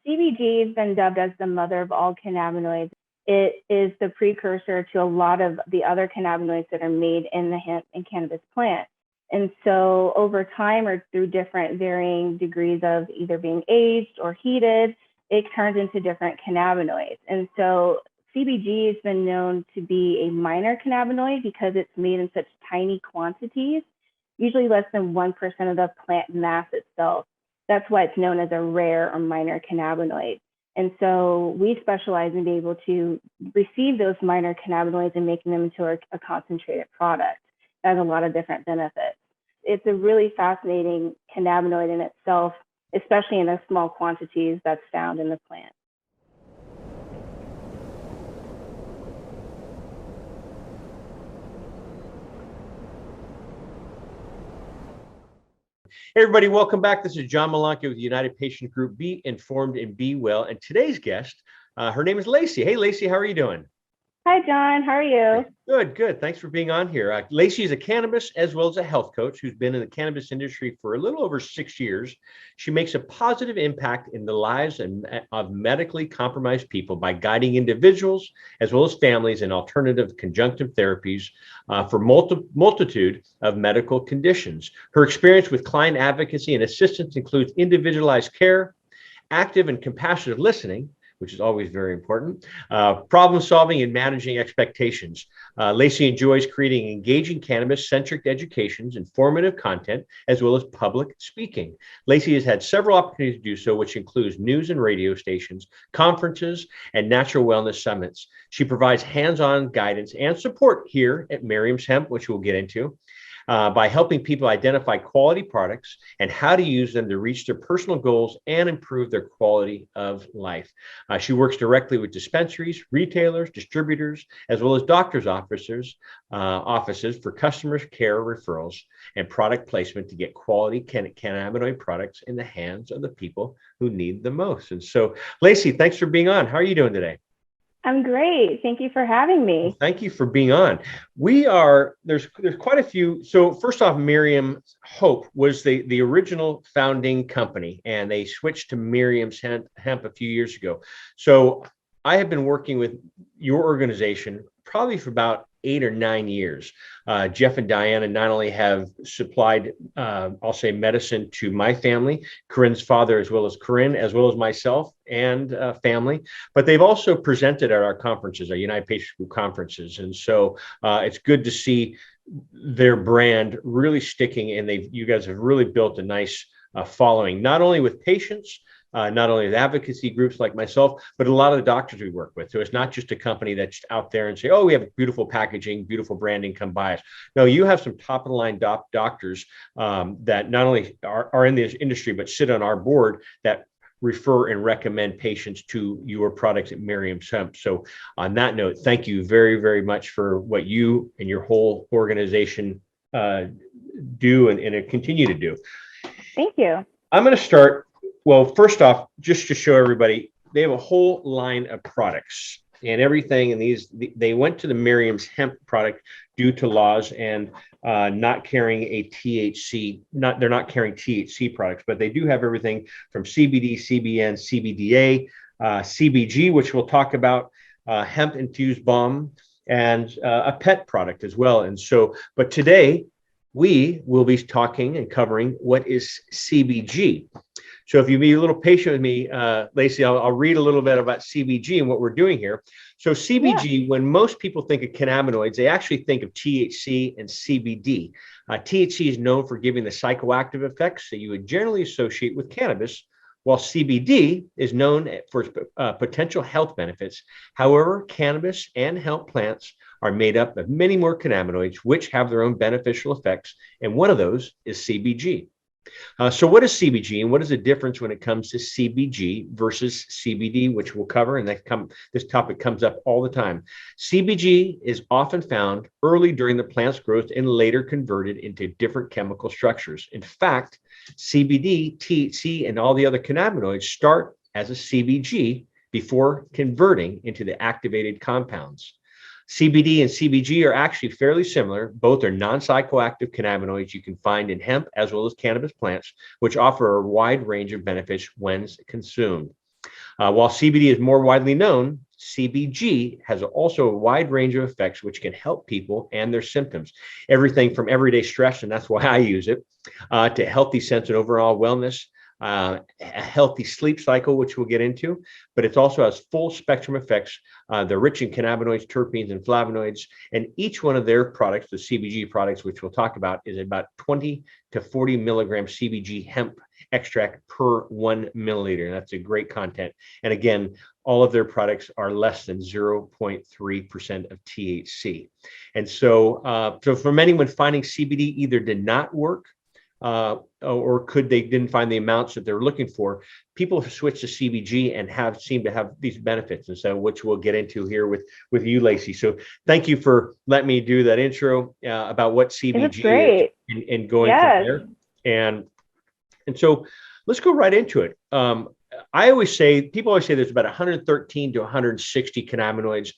CBG has been dubbed as the mother of all cannabinoids. It is the precursor to a lot of the other cannabinoids that are made in the hemp and cannabis plant. And so over time, or through different varying degrees of either being aged or heated, it turns into different cannabinoids. And so CBG has been known to be a minor cannabinoid because it's made in such tiny quantities, usually less than 1% of the plant mass itself. That's why it's known as a rare or minor cannabinoid. And so we specialize in being able to receive those minor cannabinoids and making them into a concentrated product. That has a lot of different benefits. It's a really fascinating cannabinoid in itself, especially in the small quantities that's found in the plant. Hey everybody, welcome back. This is John Malanca with the United Patient Group. Be informed and be well. And today's guest, her name is Lacie. Hey Lacie, how are you doing? Hi John, how are you? Good, good. Thanks for being on here. Lacie is a cannabis as well as a health coach who's been in the cannabis industry for a little over 6 years. She makes a positive impact in the lives of medically compromised people by guiding individuals as well as families in alternative conjunctive therapies for multitude of medical conditions. Her experience with client advocacy and assistance includes individualized care, active and compassionate listening, which is always very important, problem solving and managing expectations. Lacie enjoys creating engaging cannabis-centric educations, informative content, as well as public speaking. Lacie has had several opportunities to do so, which includes news and radio stations, conferences, and natural wellness summits. She provides hands-on guidance and support here at Myriam's Hemp, which we'll get into, by helping people identify quality products and how to use them to reach their personal goals and improve their quality of life. She works directly with dispensaries, retailers, distributors, as well as doctors' offices for customers care referrals and product placement to get quality cannabinoid products in the hands of the people who need the most. And so, Lacie, thanks for being on. How are you doing today? I'm great. Thank you for having me. Well, thank you for being on. There's quite a few. So first off, Myriam Hope was the original founding company, and they switched to Myriam's Hemp a few years ago. So I have been working with your organization probably for about 8 or 9 years. Jeff and Diana not only have supplied, I'll say, medicine to my family, Corinne's father, as well as Corinne, as well as myself and family, but they've also presented at our conferences, our United Patient Group conferences. And so it's good to see their brand really sticking, and you guys have really built a nice following, not only with patients, not only with advocacy groups like myself, but a lot of the doctors we work with. So it's not just a company that's out there and say, oh, we have beautiful packaging, beautiful branding, come buy us. No, you have some top of the line doctors that not only are in this industry, but sit on our board that refer and recommend patients to your products at Myriam's Hemp. So on that note, thank you very, very much for what you and your whole organization do and continue to do. Thank you. I'm going to start. Well, first off, just to show everybody, they have a whole line of products and everything. And they went to the Myriam's Hemp product due to laws and not carrying a THC. They're not carrying THC products, but they do have everything from CBD, CBN, CBDA, Cbg, which we'll talk about, hemp infused balm, and a pet product as well. And so, but today we will be talking and covering what is Cbg. So if you be a little patient with me, Lacie, I'll read a little bit about Cbg and what we're doing here. So Cbg, when most people think of cannabinoids, they actually think of THC and CBD. THC is known for giving the psychoactive effects that you would generally associate with cannabis, while CBD is known for potential health benefits. However, cannabis and hemp plants are made up of many more cannabinoids, which have their own beneficial effects, and one of those is Cbg. So what is Cbg, and what is the difference when it comes to Cbg versus CBD, which we'll cover, and this topic comes up all the time. Cbg is often found early during the plant's growth and later converted into different chemical structures. In fact, CBD, THC, and all the other cannabinoids start as a Cbg before converting into the activated compounds. CBD and Cbg are actually fairly similar. Both are non-psychoactive cannabinoids you can find in hemp as well as cannabis plants, which offer a wide range of benefits when consumed. While CBD is more widely known, CBG has also a wide range of effects which can help people and their symptoms. Everything from everyday stress, and that's why I use it, to healthy sense and overall wellness, a healthy sleep cycle, which we'll get into, but it also has full spectrum effects. They're rich in cannabinoids, terpenes, and flavonoids, and each one of their products, the CBG products, which we'll talk about, is about 20 to 40 milligram CBG hemp extract per 1 milliliter. That's a great content. And again, all of their products are less than 0.3% of THC. And so, so for many, when finding CBD either did not work, or they didn't find the amounts that they're looking for, people have switched to CBG and seem to have these benefits. And so, which we'll get into here with you, Lacie. So thank you for letting me do that intro about what CBG is and going from there. And so let's go right into it. People always say there's about 113 to 160 cannabinoids.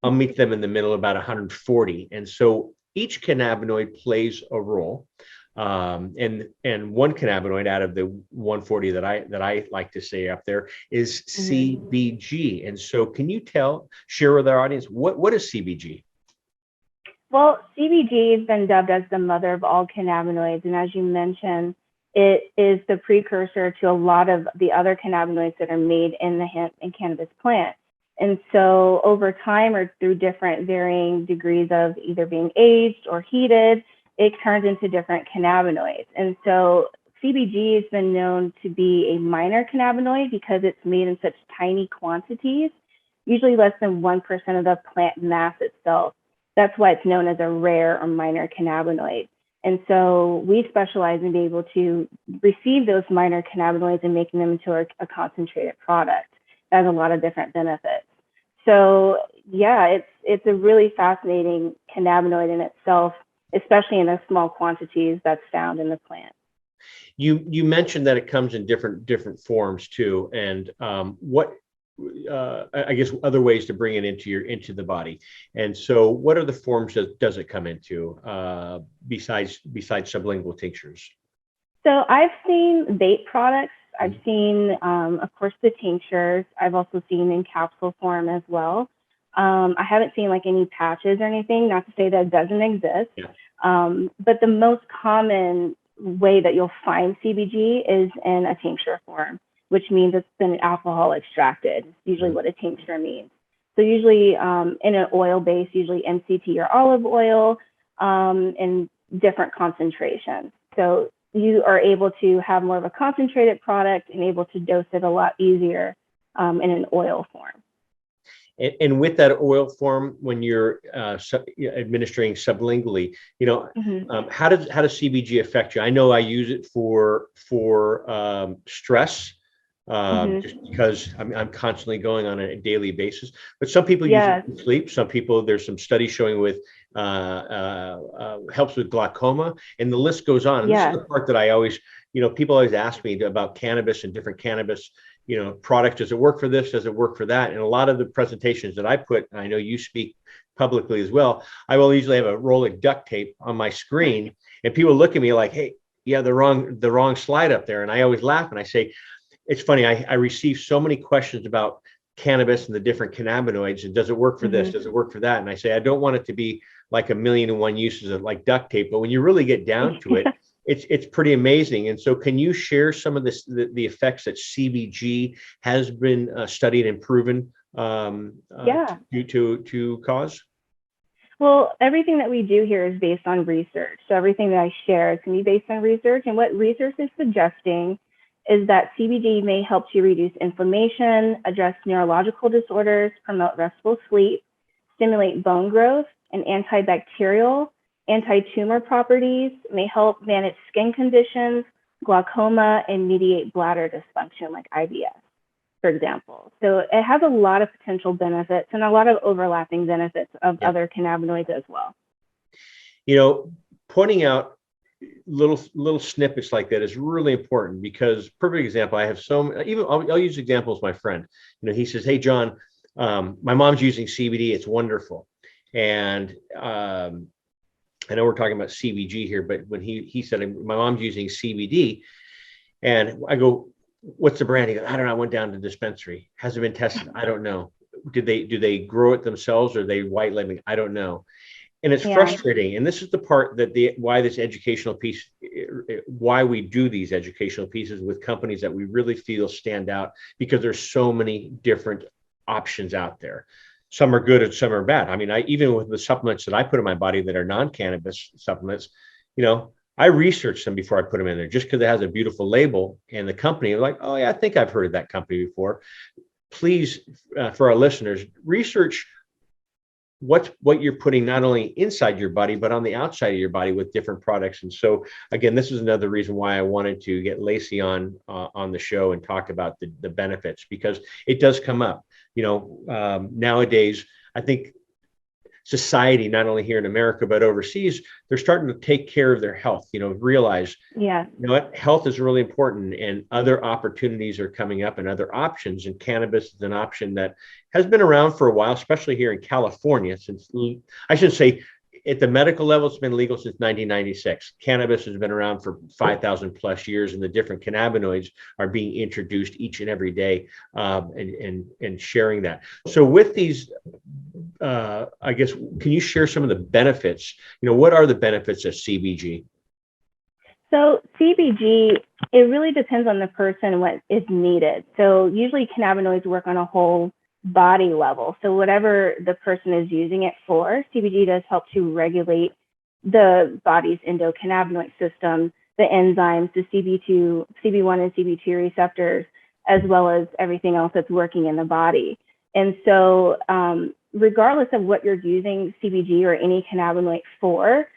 I'll meet them in the middle, about 140. And so each cannabinoid plays a role. And one cannabinoid out of the 140 that I like to say up there is CBG. And so can you share with our audience, what is CBG? Well, CBG has been dubbed as the mother of all cannabinoids. And as you mentioned, it is the precursor to a lot of the other cannabinoids that are made in the hemp and cannabis plant. And so over time, or through different varying degrees of either being aged or heated, it turns into different cannabinoids. And so CBG has been known to be a minor cannabinoid because it's made in such tiny quantities, usually less than 1% of the plant mass itself. That's why it's known as a rare or minor cannabinoid. And so we specialize in being able to receive those minor cannabinoids and making them into a concentrated product. That has a lot of different benefits. So yeah, it's a really fascinating cannabinoid in itself, especially in the small quantities that's found in the plant. You mentioned that it comes in different forms too, and I guess other ways to bring it into the body. And so, what are the forms does it come into besides sublingual tinctures? So I've seen vape products. I've seen, of course, the tinctures. I've also seen in capsule form as well. I haven't seen like any patches or anything, not to say that it doesn't exist. Yeah. But the most common way that you'll find CBG is in a tincture form, which means it's been alcohol extracted. It's usually what a tincture means. So usually in an oil base, usually MCT or olive oil, in different concentrations. So you are able to have more of a concentrated product and able to dose it a lot easier in an oil form. And with that oil form, when you're administering sublingually, how does CBG affect you? I know I use it for stress, just because I'm constantly going on a daily basis. But some people use it for sleep. Some people, there's some studies showing with helps with glaucoma, and the list goes on. And this is the part that I always, people always ask me about cannabis and different cannabis products. Does it work for this? Does it work for that? And a lot of the presentations that I put, and I know you speak publicly as well, I will usually have a roll of duct tape on my screen, and people look at me like, hey, the wrong slide up there. And I always laugh and I say, it's funny, I receive so many questions about cannabis and the different cannabinoids, and does it work for this? Does it work for that? And I say, I don't want it to be like 1,000,001 uses of like duct tape, but when you really get down to it, it's pretty amazing. And so can you share some of the effects that CBG has been studied and proven to cause? Well, everything that we do here is based on research. So everything that I share is going to be based on research. And what research is suggesting is that CBD may help to reduce inflammation, address neurological disorders, promote restful sleep, stimulate bone growth, and antibacterial, anti-tumor properties, may help manage skin conditions, glaucoma, and mediate bladder dysfunction like IBS, for example. So it has a lot of potential benefits and a lot of overlapping benefits of other cannabinoids as well. Pointing out little snippets like that is really important, because perfect example, I have I'll use examples. My friend, he says, hey, John, my mom's using CBD. It's wonderful. And I know we're talking about CBG here, but when he said my mom's using CBD, and I go, what's the brand? He goes, I don't know. I went down to the dispensary. Hasn't been tested. I don't know. Do they grow it themselves, or are they white labeling? I don't know. And it's frustrating. And this is the part that why this educational piece, why we do these educational pieces with companies that we really feel stand out, because there's so many different options out there. Some are good and some are bad. I mean, even with the supplements that I put in my body that are non-cannabis supplements, I researched them before I put them in there, just because it has a beautiful label, and the company was like, oh yeah, I think I've heard of that company before. Please, for our listeners, research what you're putting not only inside your body, but on the outside of your body with different products. And so, again, this is another reason why I wanted to get Lacie on the show and talk about the benefits, because it does come up. Nowadays, I think society, not only here in America, but overseas, they're starting to take care of their health, realize, what, health is really important, and other opportunities are coming up and other options. And cannabis is an option that has been around for a while, especially here in California, since, I should say, at the medical level, it's been legal since 1996. Cannabis has been around for 5,000 plus years, and the different cannabinoids are being introduced each and every day, and sharing that. So with these, I guess, can you share some of the benefits? What are the benefits of CBG? So CBG, it really depends on the person, what is needed. So usually cannabinoids work on a whole body level. So whatever the person is using it for, CBG does help to regulate the body's endocannabinoid system, the enzymes, the CB1 and CB2 receptors, as well as everything else that's working in the body. And so regardless of what you're using CBG or any cannabinoid for,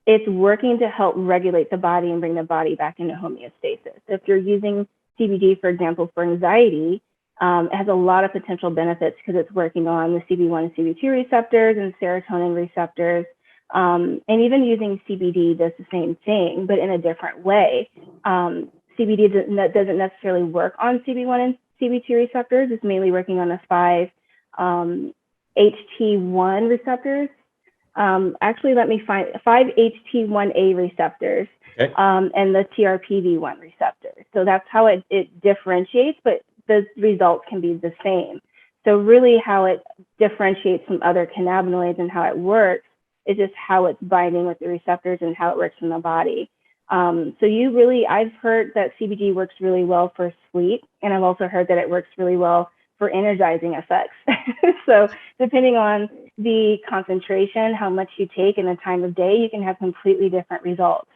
it's working to help regulate the body and bring the body back into homeostasis. So if you're using CBG, for example, for anxiety, it has a lot of potential benefits because it's working on the CB1 and CB2 receptors and serotonin receptors. And even using CBD does the same thing, but in a different way. CBD doesn't necessarily work on CB1 and CB2 receptors. It's mainly working on the 5 HT1 receptors. Actually, let me find 5 HT1A receptors, okay, and the TRPV1 receptors. So that's how it differentiates, but the results can be the same. So really how it differentiates from other cannabinoids and how it works is just how it's binding with the receptors and how it works in the body. So I've heard that CBG works really well for sleep, and I've also heard that it works really well for energizing effects. So depending on the concentration, how much you take, and the time of day, you can have completely different results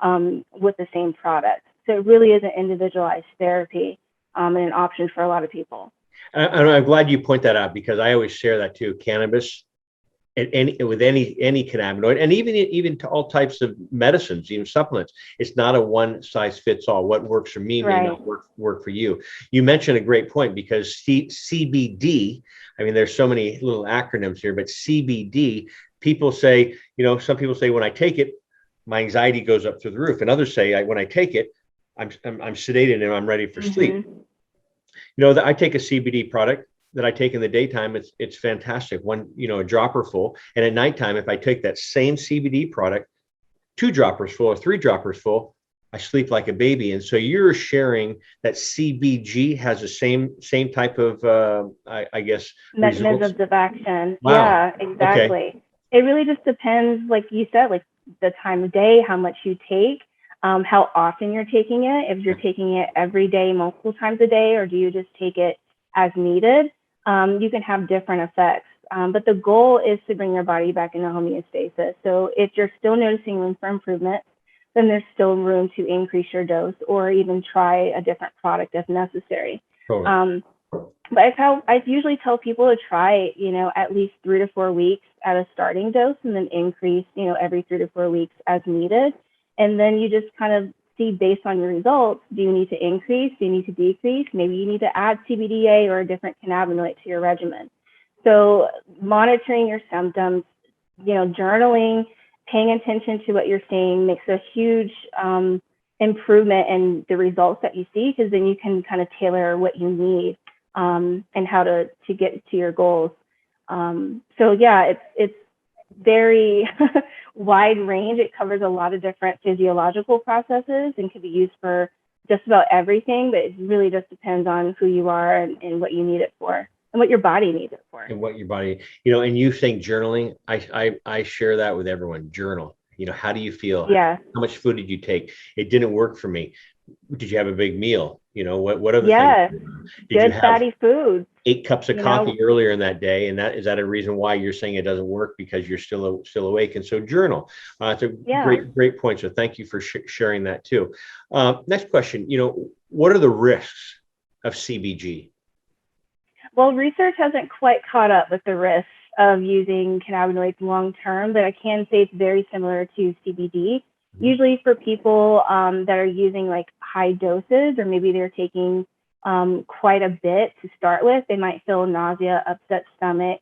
with the same product. So it really is an individualized therapy and an option for a lot of people. And I'm glad you point that out, because I always share that too. Cannabis, and with any cannabinoid, and even to all types of medicines, even supplements, it's not a one size fits all. What works for me may not work for you. You mentioned a great point, because CBD, I mean, there's so many little acronyms here, but CBD, people say, some people say, when I take it, my anxiety goes up through the roof, and others say, when I take it, I'm sedated and I'm ready for sleep. That I take a CBD product that I take in the daytime, it's fantastic. One, a dropper full. And at nighttime, if I take that same CBD product, 2 droppers full or 3 droppers full, I sleep like a baby. And so you're sharing that CBG has the same type of, I guess, mechanisms of action. Wow. Yeah, exactly. Okay. It really just depends, like you said, like the time of day, how much you take, how often you're taking it. If you're taking it every day, multiple times a day, or do you just take it as needed? You can have different effects. But the goal is to bring your body back into homeostasis. So if you're still noticing room for improvement, then there's still room to increase your dose or even try a different product if necessary. Totally. But I usually tell people to try, at least 3 to 4 weeks at a starting dose, and then increase, every 3 to 4 weeks as needed. And then you just kind of see, based on your results, do you need to increase? Do you need to decrease? Maybe you need to add CBDA or a different cannabinoid to your regimen. So monitoring your symptoms, journaling, paying attention to what you're seeing makes a huge improvement in the results that you see, because then you can kind of tailor what you need and how to get to your goals. So yeah, it's very wide range. It covers a lot of different physiological processes and can be used for just about everything, but it really just depends on who you are and what you need it for and what your body needs it for. And what your body, and you saying journaling, I share that with everyone. Journal. How do you feel? Yeah. How much food did you take? It didn't work for me. Did you have a big meal? What other Yeah. things? Did you Good have fatty foods? 8 cups of coffee earlier in that day? And is that a reason why you're saying it doesn't work, because you're still awake? And so journal. It's a great point. So thank you for sharing that too. Next question. What are the risks of CBG? Well, research hasn't quite caught up with the risks of using cannabinoids long term, but I can say it's very similar to CBD. Usually for people that are using like high doses, or maybe they're taking quite a bit to start with, they might feel nausea, upset stomach.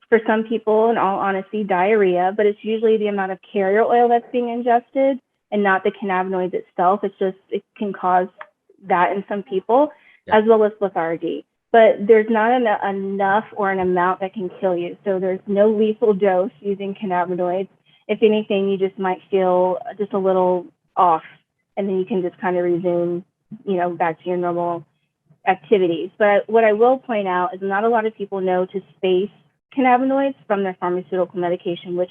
For some people, in all honesty, diarrhea, but it's usually the amount of carrier oil that's being ingested and not the cannabinoids itself. It can cause that in some people, as well as lethargy. But there's not enough or an amount that can kill you. So there's no lethal dose using cannabinoids. If anything, you just might feel just a little off, and then you can just kind of resume, back to your normal activities. But what I will point out is not a lot of people know to space cannabinoids from their pharmaceutical medication, which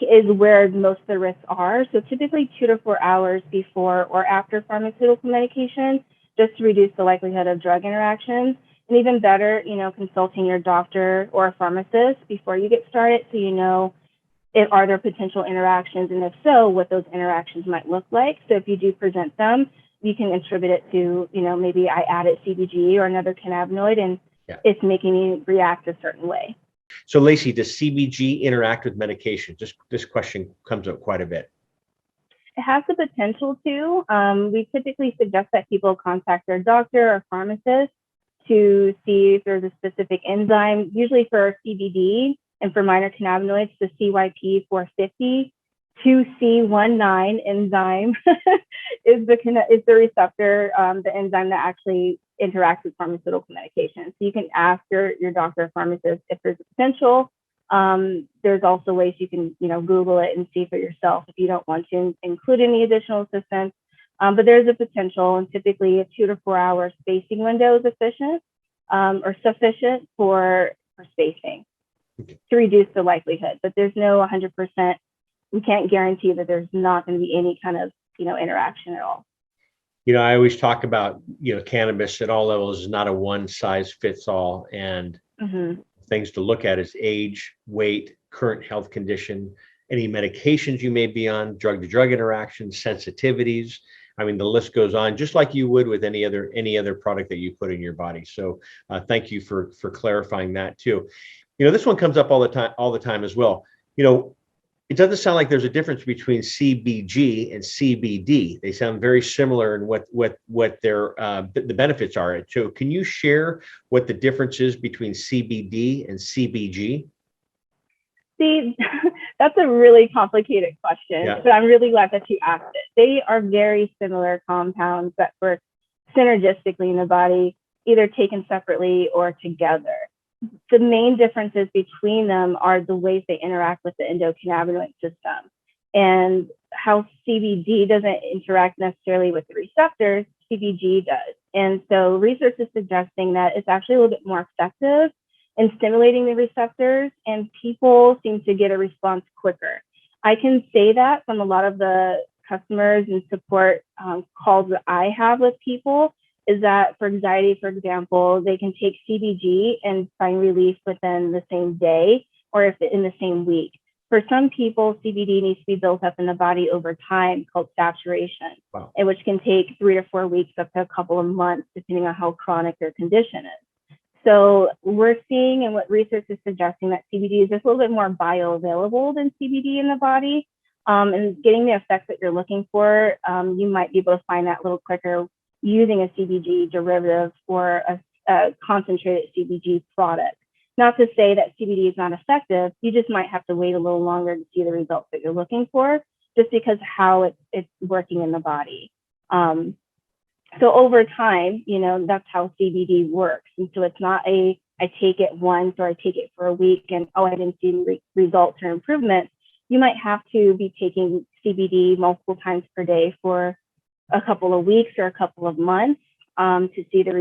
is where most of the risks are. So typically 2 to 4 hours before or after pharmaceutical medication, just to reduce the likelihood of drug interactions. And even better, consulting your doctor or a pharmacist before you get started, so are there potential interactions, and if so, what those interactions might look like. So if you do present them, you can attribute it to, maybe I added CBG or another cannabinoid, and it's making me react a certain way. So Lacie, does CBG interact with medication? This question comes up quite a bit. It has the potential to. We typically suggest that people contact their doctor or pharmacist to see if there's a specific enzyme. Usually for CBD and for minor cannabinoids, the CYP450 2C19 enzyme is the receptor, the enzyme that actually interacts with pharmaceutical medication. So you can ask your doctor or pharmacist if there's a potential. There's also ways you can Google it and see for yourself if you don't want to include any additional assistance. But there's a potential, and typically a 2 to 4 hour spacing window is efficient or sufficient for spacing to reduce the likelihood. But there's no 100%. We can't guarantee that there's not going to be any kind of interaction at all. I always talk about cannabis at all levels is not a one size fits all, and things to look at is age, weight, current health condition, any medications you may be on, drug to drug interactions, sensitivities. I mean, the list goes on, just like you would with any other product that you put in your body. So thank you for clarifying that too. This one comes up all the time as well. It doesn't sound like there's a difference between CBG and CBD. They sound very similar in what their the benefits are. So can you share what the difference is between CBD and CBG? See, that's a really complicated question, but I'm really glad that you asked it. They are very similar compounds that work synergistically in the body, either taken separately or together. The main differences between them are the ways they interact with the endocannabinoid system, and how CBD doesn't interact necessarily with the receptors, CBG does. And so research is suggesting that it's actually a little bit more effective in stimulating the receptors, and people seem to get a response quicker. I can say that from a lot of the customers and support calls that I have with people, is that for anxiety, for example, they can take CBG and find relief within the same day or if in the same week. For some people, CBD needs to be built up in the body over time, called saturation, and which can take 3 to 4 weeks up to a couple of months, depending on how chronic their condition is. So we're seeing, and what research is suggesting, that CBD is just a little bit more bioavailable than CBD in the body, and getting the effects that you're looking for. You might be able to find that a little quicker using a CBG derivative or a concentrated CBG product. Not to say that CBD is not effective, you just might have to wait a little longer to see the results that you're looking for, just because how it's working in the body. So over time, that's how CBD works. And so it's not I take it once or I take it for a week and, I didn't see results or improvements. You might have to be taking CBD multiple times per day for a couple of weeks or a couple of months to see the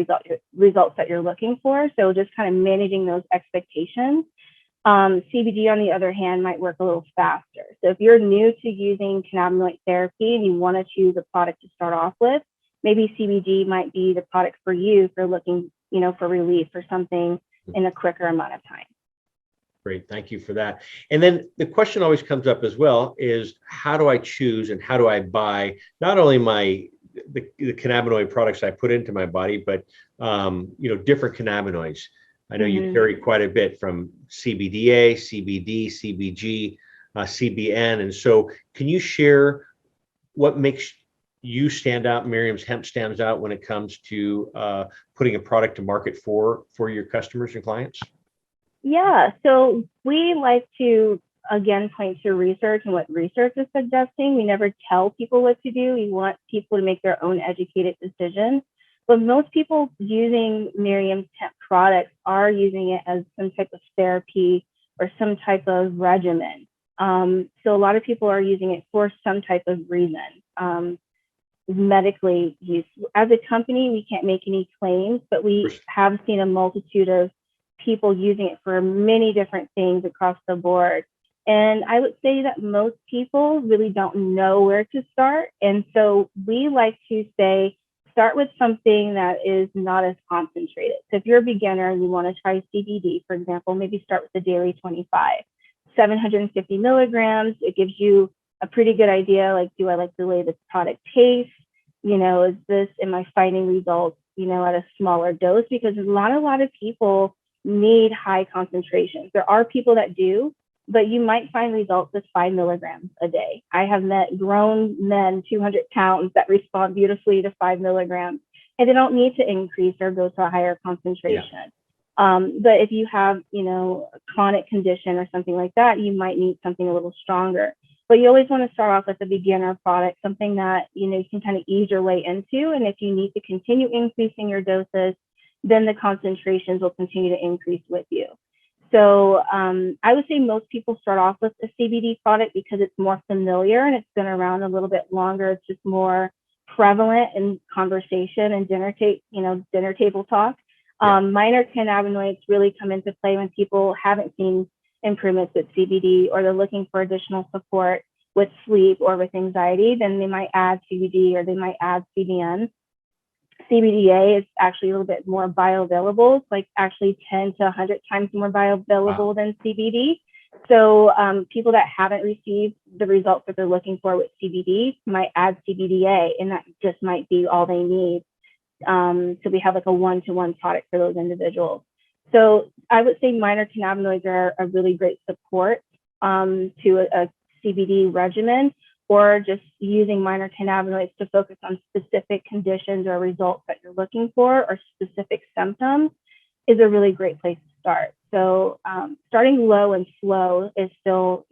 results that you're looking for. So just kind of managing those expectations. CBD, on the other hand, might work a little faster. So if you're new to using cannabinoid therapy and you want to choose a product to start off with, maybe CBD might be the product for you for looking, for relief or something in a quicker amount of time. Great, thank you for that. And then the question always comes up as well is, how do I choose and how do I buy not only the cannabinoid products I put into my body, but different cannabinoids. I know you carry quite a bit from CBDA, CBD, CBG, CBN. And so can you share what makes you stand out, Myriam's Hemp stands out when it comes to putting a product to market for your customers and clients? Yeah, so we like to, again, point to research and what research is suggesting. We never tell people what to do. We want people to make their own educated decisions. But most people using Myriam's Hemp products are using it as some type of therapy or some type of regimen. So a lot of people are using it for some type of reason, medically used. As a company, we can't make any claims, but we have seen a multitude of people using it for many different things across the board. And I would say that most people really don't know where to start. And so we like to say, start with something that is not as concentrated. So if you're a beginner and you want to try CBD, for example, maybe start with the daily 25, 750 milligrams. It gives you a pretty good idea, like, do I like the way this product tastes? Am I finding results, at a smaller dose? Because a lot of people need high concentrations. There are people that do, but you might find results with 5 milligrams a day. I have met grown men, 200 pounds, that respond beautifully to 5 milligrams, and they don't need to increase or go to a higher concentration. But if you have, a chronic condition or something like that, you might need something a little stronger. But you always want to start off with a beginner product, something that, you can kind of ease your way into. And if you need to continue increasing your doses, then the concentrations will continue to increase with you. So I would say most people start off with a CBD product because it's more familiar and it's been around a little bit longer. It's just more prevalent in conversation and dinner table talk. Minor cannabinoids really come into play when people haven't seen improvements with CBD or they're looking for additional support with sleep or with anxiety. Then they might add CBD or they might add CBN. CBDA is actually a little bit more bioavailable. It's like actually 10 to 100 times more bioavailable than CBD. So people that haven't received the results that they're looking for with CBD might add CBDA, and that just might be all they need. So we have like a one-to-one product for those individuals. So I would say minor cannabinoids are a really great support to a CBD regimen, or just using minor cannabinoids to focus on specific conditions or results that you're looking for or specific symptoms is a really great place to start. So starting low and slow is still,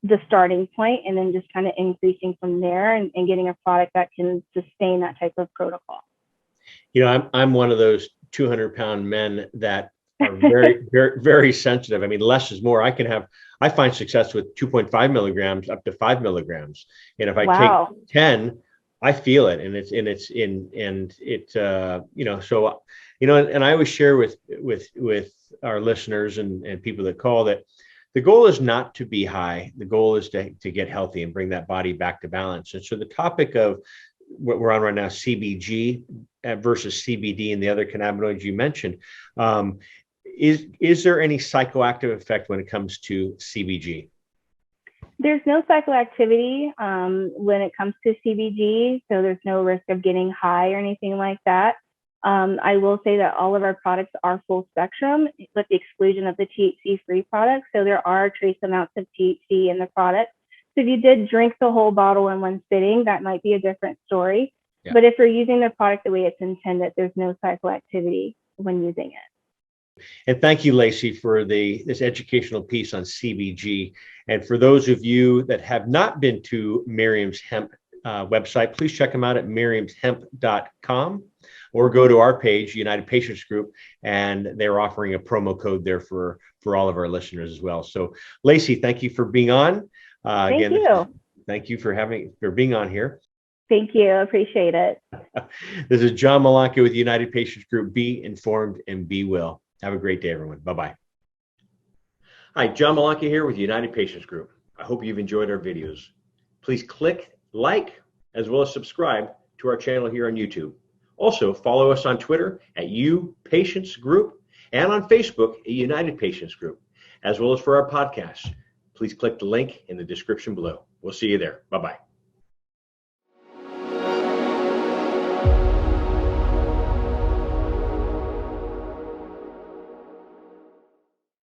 the starting point, and then just kind of increasing from there and getting a product that can sustain that type of protocol. I'm one of those 200-pound men that are very, very, very sensitive. I mean, less is more. I find success with 2.5 milligrams up to 5 milligrams. And if I take 10, I feel it. And I always share with our listeners and people that call that the goal is not to be high. The goal is to get healthy and bring that body back to balance. And so the topic of what we're on right now, CBG versus CBD and the other cannabinoids you mentioned, is there any psychoactive effect when it comes to CBG? There's no psychoactivity when it comes to CBG, so there's no risk of getting high or anything like that. I will say that all of our products are full spectrum with the exclusion of the THC-free products. So there are trace amounts of THC in the product. So if you did drink the whole bottle in one sitting, that might be a different story. Yeah. But if you're using the product the way it's intended, there's no psychoactivity when using it. And thank you, Lacie, for this educational piece on CBG. And for those of you that have not been to Myriam's Hemp website, please check them out at myriamshemp.com or go to our page, United Patients Group, and they're offering a promo code there for all of our listeners as well. So, Lacie, thank you for being on. Thank you. Thank you for being on here. Thank you. Appreciate it. This is John Malanca with United Patients Group. Be informed and be well. Have a great day, everyone. Bye-bye. Hi, John Malanca here with United Patients Group. I hope you've enjoyed our videos. Please click like as well as subscribe to our channel here on YouTube. Also, follow us on Twitter at Patients Group and on Facebook at United Patients Group, as well as for our podcast. Please click the link in the description below. We'll see you there. Bye-bye.